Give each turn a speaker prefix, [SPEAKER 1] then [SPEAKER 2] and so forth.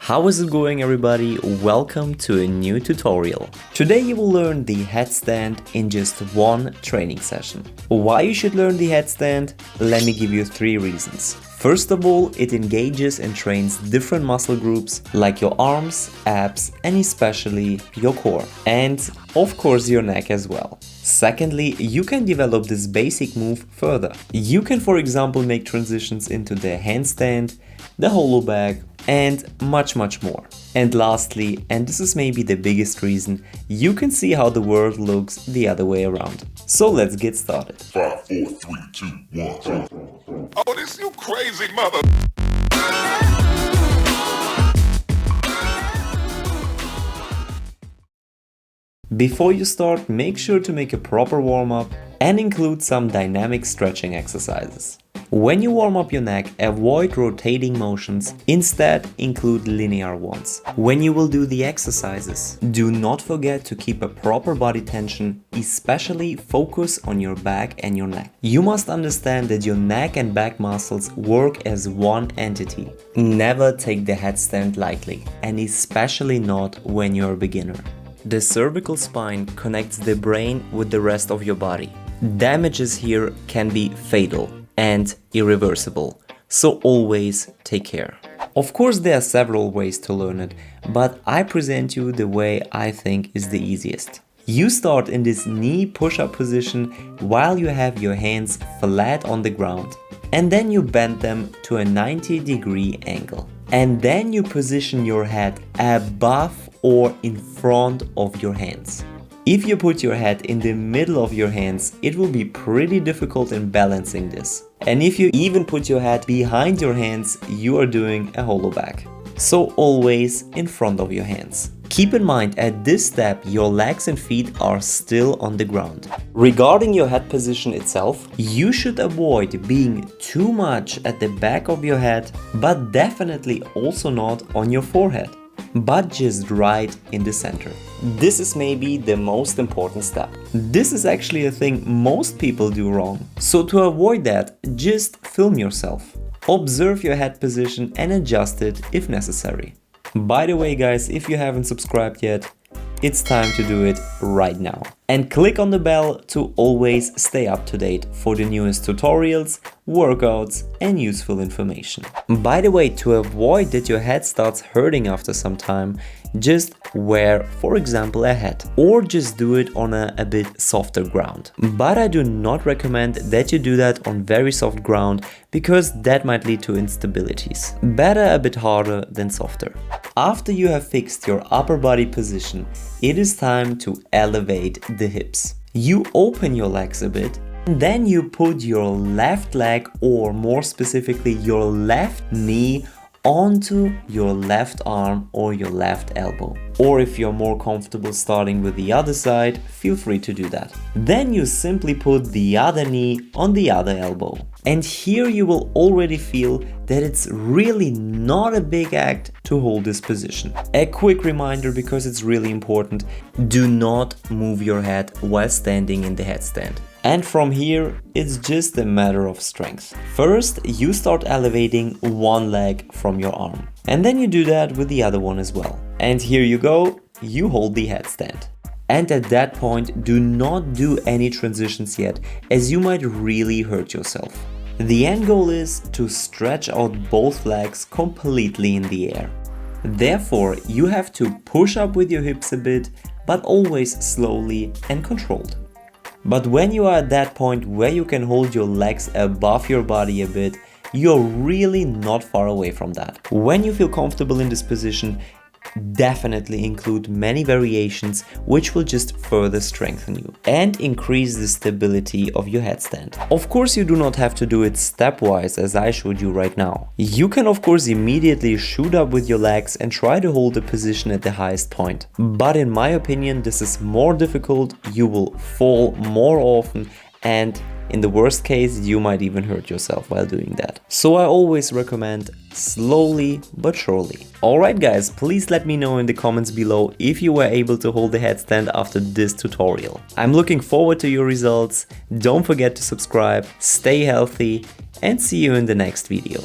[SPEAKER 1] How is it going, everybody? Welcome to a new tutorial. Today you will learn the headstand in just one training session. Why you should learn the headstand? Let me give you 3 reasons. First of all, it engages and trains different muscle groups like your arms, abs, and especially your core. And of course your neck as well. Secondly, you can develop this basic move further. You can, for example, make transitions into the handstand, the hollow bag, and much more. And lastly, and this is maybe the biggest reason, you can see how the world looks the other way around. So let's get started.
[SPEAKER 2] 5, 4, 3, 2, 1. Oh, this you crazy mother.
[SPEAKER 1] Before you start, make sure to make a proper warm-up and include some dynamic stretching exercises. When you warm up your neck, avoid rotating motions, instead include linear ones. When you will do the exercises, do not forget to keep a proper body tension, especially focus on your back and your neck. You must understand that your neck and back muscles work as one entity. Never take the headstand lightly, and especially not when you're a beginner. The cervical spine connects the brain with the rest of your body. Damages here can be fatal and irreversible, so always take care. Of course, there are several ways to learn it, but I present you the way I think is the easiest. You start in this knee push-up position while you have your hands flat on the ground, and then you bend them to a 90-degree angle. And then you position your head above or in front of your hands. If you put your head in the middle of your hands, it will be pretty difficult in balancing this. And if you even put your head behind your hands, you are doing a hollow back. So always in front of your hands. Keep in mind, at this step, your legs and feet are still on the ground. Regarding your head position itself, you should avoid being too much at the back of your head, but definitely also not on your forehead, but just right in the center. This is maybe the most important step. This is actually a thing most people do wrong. So to avoid that, just film yourself. Observe your head position and adjust it if necessary. By the way, guys, if you haven't subscribed yet, it's time to do it right now. And click on the bell to always stay up to date for the newest tutorials, workouts and useful information. By the way, to avoid that your head starts hurting after some time, just wear, for example, a hat, or just do it on a bit softer ground. But I do not recommend that you do that on very soft ground, because that might lead to instabilities. Better a bit harder than softer. After you have fixed your upper body position, it is time to elevate the hips. You open your legs a bit, and then you put your left leg, or more specifically your left knee, onto your left arm or your left elbow. Or if you're more comfortable starting with the other side, feel free to do that. Then you simply put the other knee on the other elbow. And here you will already feel that it's really not a big act to hold this position. A quick reminder, because it's really important, do not move your head while standing in the headstand. And from here, it's just a matter of strength. First, you start elevating one leg from your arm. And then you do that with the other one as well. And here you go, you hold the headstand. And at that point, do not do any transitions yet, as you might really hurt yourself. The end goal is to stretch out both legs completely in the air. Therefore, you have to push up with your hips a bit, but always slowly and controlled. But when you are at that point where you can hold your legs above your body a bit, you're really not far away from that. When you feel comfortable in this position, definitely include many variations which will just further strengthen you and increase the stability of your headstand. Of course, you do not have to do it stepwise as I showed you right now. You can of course immediately shoot up with your legs and try to hold the position at the highest point. But in my opinion, this is more difficult, you will fall more often, and in the worst case, you might even hurt yourself while doing that. So I always recommend slowly but surely. Alright guys, please let me know in the comments below if you were able to hold the headstand after this tutorial. I'm looking forward to your results. Don't forget to subscribe, stay healthy, and see you in the next video.